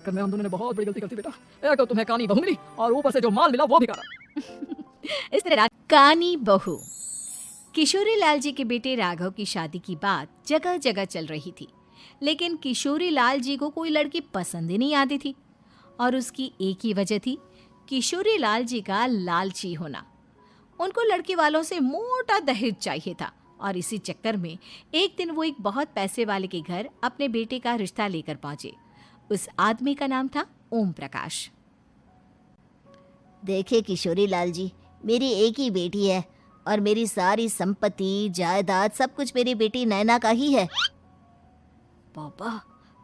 कर में हम दोनों ने बहुत बड़ी गलती कर दी बेटा। एक तो तुम्हें कानी बहू मिली और ऊपर से जो माल मिला वो भी काला। इस तरह कानी बहू। किशोरी लाल जी के बेटे राघव की शादी की बात जगह जगह चल रही थी, लेकिन किशोरी लाल जी को कोई लड़की पसंद ही नहीं आती थी। और उसकी एक ही वजह थी, किशोरी लाल जी का लालची होना। उनको लड़की वालों से मोटा दहेज चाहिए था और इसी चक्कर में एक दिन वो एक बहुत पैसे वाले के घर अपने बेटे का रिश्ता लेकर पहुंचे। उस आदमी का नाम था ओम प्रकाश। देखे किशोरी लाल जी, मेरी एक ही बेटी है और मेरी सारी संपत्ति जायदाद सब कुछ मेरी बेटी नैना का ही है। पापा,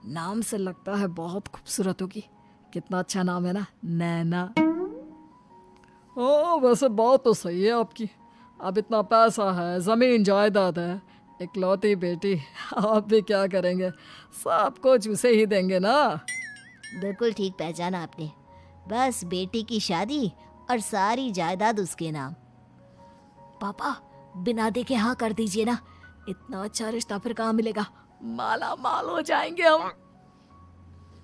नाम से लगता है बहुत खूबसूरत होगी। कितना अच्छा नाम है ना, नैना। ओ वैसे बात तो सही है आपकी। अब इतना पैसा है, जमीन जायदाद है, इकलौती बेटी, आप भी क्या करेंगे? सब कुछ उसे ही देंगे ना। बिल्कुल ठीक पहचाना आपने। बस बेटी की शादी और सारी जायदाद उसके नाम। पापा, बिना देखे हाँ कर दीजिए ना। इतना अच्छा रिश्ता फिर कहाँ मिलेगा? माला माल हो जाएंगे हम।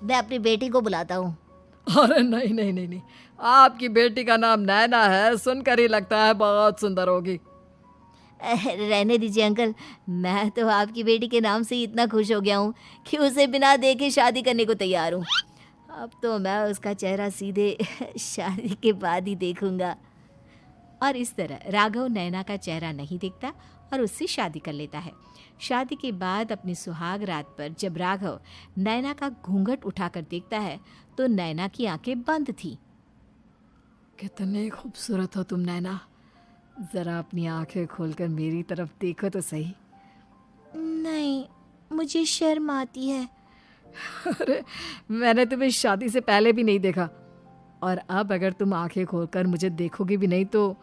मैं अपनी बेटी को बुलाता हूँ। अरे नहीं नहीं नहीं नहीं, आपकी बेटी का नाम नैना है, सुनकर ही लगता है बहुत सुंदर होगी। रहने दीजिए अंकल, मैं तो आपकी बेटी के नाम से ही इतना खुश हो गया हूँ कि उसे बिना देखे शादी करने को तैयार हूँ। अब तो मैं उसका चेहरा सीधे शादी के बाद ही देखूंगा। और इस तरह राघव नैना का चेहरा नहीं देखता और उससे शादी कर लेता है। शादी के बाद अपनी सुहाग रात पर जब राघव नैना का घूंघट उठाकर देखता है तो नैना की आंखें बंद थी। कितनी खूबसूरत हो तुम नैना, जरा अपनी आंखें खोलकर मेरी तरफ देखो तो सही। नहीं, मुझे शर्म आती है। अरे मैंने तुम्हें शादी से पहले भी नहीं देखा, और अब अगर तुम आंखें खोलकर मुझे देखोगी भी नहीं तो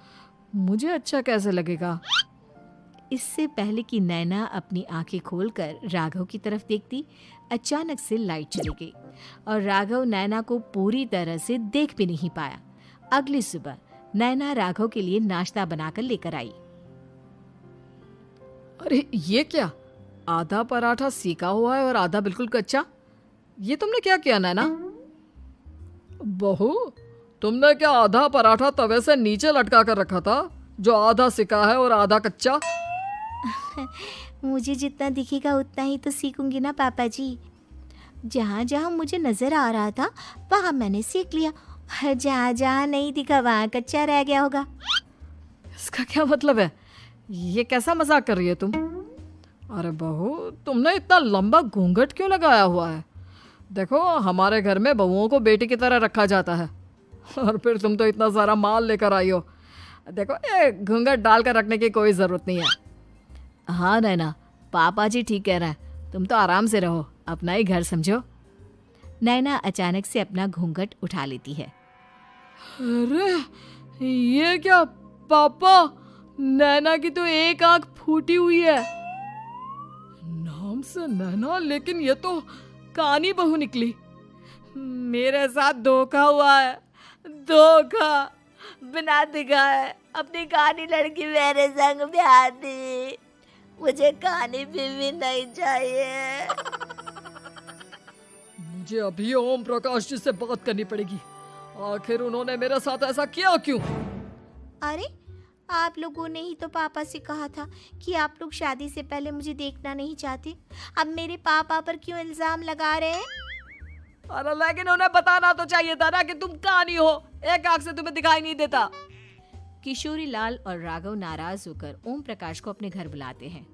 मुझे अच्छा कैसे लगेगा? इससे पहले कि नैना अपनी आंखें खोलकर राघव की तरफ देखती, अचानक से लाइट चली गई और राघव नैना को पूरी तरह से देख भी नहीं पाया। अगली सुबह नैना राघव के लिए नाश्ता बनाकर लेकर आई। अरे ये क्या, आधा पराठा सेका हुआ है और आधा बिल्कुल कच्चा। ये तुमने क्या किया नैना? बहू, तुमने क्या आधा पराठा तवे से नीचे लटका कर रखा था, जो आधा सेका है और आधा कच्चा? मुझे जितना दिखेगा उतना ही तो सीखूंगी ना पापा जी। जहाँ जहाँ मुझे नजर आ रहा था वहाँ मैंने सीख लिया, जहाँ जहाँ नहीं दिखा वहाँ कच्चा रह गया होगा। इसका क्या मतलब है? ये कैसा मजाक कर रही है तुम? अरे बहू, तुमने इतना लंबा घूंघट क्यों लगाया हुआ है? देखो, हमारे घर में बहुओं को बेटी की तरह रखा जाता है, और फिर तुम तो इतना सारा माल लेकर आई हो। देखो, ये घूंघट डालकर रखने की कोई ज़रूरत नहीं है। हाँ नैना, पापा जी ठीक कह रहे हैं, तुम तो आराम से रहो, अपना ही घर समझो। नैना अचानक से अपना घूंघट उठा लेती है। अरे ये क्या पापा, नैना की तो एक आंख फूटी हुई है। नाम से नैना, लेकिन ये तो कानी बहू निकली। मेरे साथ धोखा हुआ है, धोखा। बिना दिखाए अपनी कानी लड़की मेरे संग ब्याह दी। मुझे कानी बीवी नहीं चाहिए। मुझे अभी ओम प्रकाश जी से बात करनी पड़ेगी। आखिर उन्होंने मेरे साथ ऐसा किया क्यों? अरे, आप लोगों ने ही तो पापा से कहा था कि आप लोग शादी से पहले मुझे देखना नहीं चाहते। अब मेरे पापा पर क्यों इल्जाम लगा रहे हैं? अरे लेकिन उन्हें बताना तो चाहिए था ना कि तुम कानी हो, एक आंख से तुम्हें दिखाई नहीं देता। किशोरी लाल और राघव नाराज होकर ओम प्रकाश को अपने घर बुलाते हैं।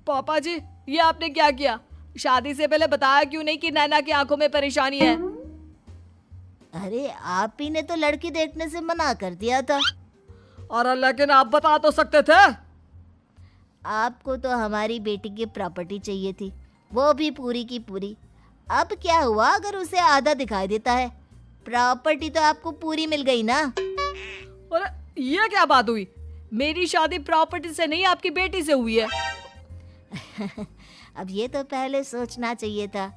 पापा जी, ये आपने क्या किया? शादी से पहले बताया क्यों नहीं कि नैना की आंखों में परेशानी है? अरे, आप ही ने तो लड़की देखने से मना कर दिया था। अरे लेकिन आप बता तो सकते थे। आपको तो हमारी बेटी की प्रॉपर्टी चाहिए थी, वो भी पूरी की पूरी। अब क्या हुआ अगर उसे आधा दिखाई देता है? प्रॉपर्टी तो आपको पूरी मिल गई ना। अरे ये क्या बात हुई? मेरी शादी प्रॉपर्टी से नहीं, आपकी बेटी से हुई है। अब ये तो पहले सोचना चाहिए था,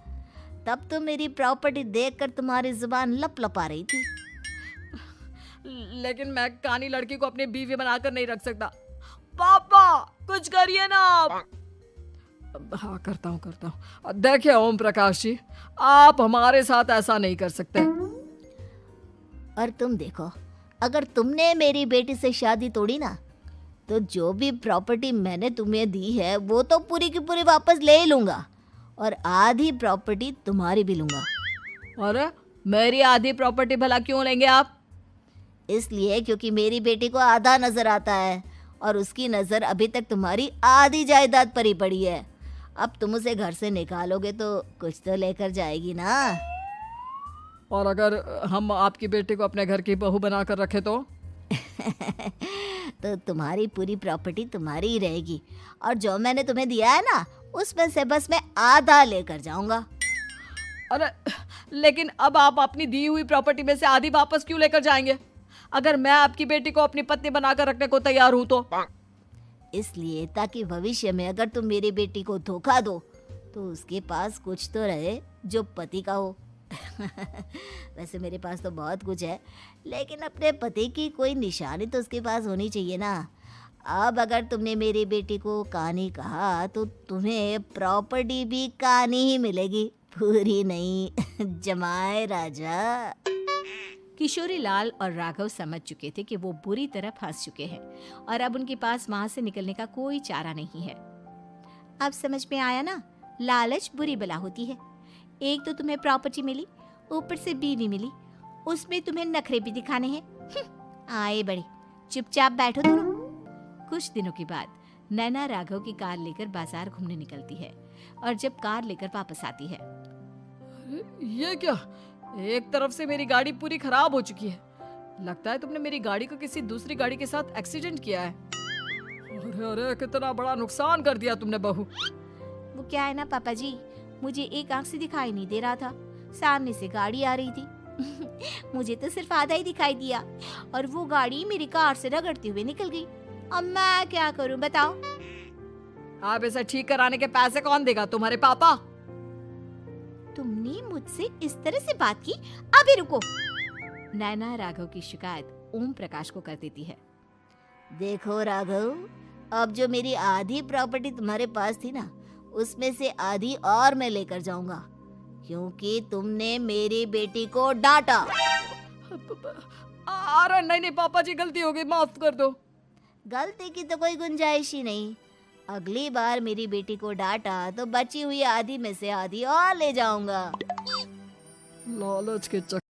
तब तो मेरी प्रॉपर्टी देखकर तुम्हारी जुबान लप लप आ रही थी। लेकिन मैं कानी लड़की को अपनी बीवी बनाकर नहीं रख सकता। पापा, कुछ करिए ना आप। हाँ, करता हूँ। देखिए ओम प्रकाश जी, आप हमारे साथ ऐसा नहीं कर सकते। और तुम देखो, अगर तुमने मेरी बेटी से शादी तोड़ी ना, तो जो भी प्रॉपर्टी मैंने तुम्हें दी है वो तो पूरी की पूरी वापस ले ही लूँगा, और आधी प्रॉपर्टी तुम्हारी भी लूँगा। अरे मेरी आधी प्रॉपर्टी भला क्यों लेंगे आप? इसलिए क्योंकि मेरी बेटी को आधा नज़र आता है और उसकी नज़र अभी तक तुम्हारी आधी जायदाद पर ही पड़ी है। अब तुम उसे घर से निकालोगे तो कुछ तो लेकर जाएगी ना। और अगर हम आपकी बेटी को अपने घर की बहू बना कर रखे तो? तो तुम्हारी पूरी प्रॉपर्टी तुम्हारी ही रहेगी, और जो मैंने तुम्हें दिया है ना, उसमें से बस मैं आधा लेकर जाऊंगा। अरे लेकिन अब आप अपनी दी हुई प्रॉपर्टी में से आधी वापस क्यों लेकर जाएंगे? अगर मैं आपकी बेटी को अपनी पत्नी बनाकर रखने को तैयार हूं तो? इसलिए ताकि भविष्य में अगर तुम मेरी बेटी को धोखा दो तो उसके पास कुछ तो रहे जो पति का हो। वैसे मेरे पास तो बहुत कुछ है, लेकिन अपने पति की कोई निशानी तो उसके पास होनी चाहिए ना। अब अगर तुमने मेरी बेटी को कानी कहा तो तुम्हें प्रॉपर्टी भी कानी ही मिलेगी, पूरी नहीं। जमाए राजा। किशोरी लाल और राघव समझ चुके थे कि वो बुरी तरह फंस चुके हैं और अब उनके पास वहां से निकलने का कोई चारा नहीं है। अब समझ में आया ना, लालच बुरी बला होती है। एक तो तुम्हें प्रॉपर्टी मिली, ऊपर से बीवी मिली, उसमें तुम्हें नखरे भी दिखाने हैं। आए बड़े, चुपचाप बैठो दोनों। कुछ दिनों के बाद नैना राघव की कार लेकर बाजार घूमने निकलती है और जब कार लेकर वापस आती है, ये क्या? एक तरफ से मेरी गाड़ी पूरी खराब हो चुकी है। लगता है तुमने मेरी गाड़ी को किसी दूसरी गाड़ी के साथ एक्सीडेंट किया है। अरे अरे, कितना बड़ा नुकसान कर दिया तुमने बहू। वो क्या है ना पापा जी, मुझे एक आंख से दिखाई नहीं दे रहा था, सामने से गाड़ी आ रही थी। मुझे तो सिर्फ आधा ही दिखाई दिया और वो गाड़ी मेरी कार से रगड़ते हुए निकल गई। अब मैं क्या करूं बताओ? आप इसे ठीक कराने के पैसे कौन देगा? तुम्हारे पापा? तुमने मुझसे इस तरह से बात की? अभी रुको। नैना राघव की शिकायत ओम प्रकाश को कर देती है। देखो राघव, अब जो मेरी आधी प्रॉपर्टी तुम्हारे पास थी ना, उसमें से आधी और मैं लेकर जाऊंगा, क्योंकि तुमने मेरी बेटी को डांटा। अरे नहीं नहीं पापा जी, गलती हो गई, माफ कर दो। गलती की तो कोई गुंजाइश ही नहीं। अगली बार मेरी बेटी को डांटा तो बची हुई आधी में से आधी और ले जाऊंगा। लालच के चक्कर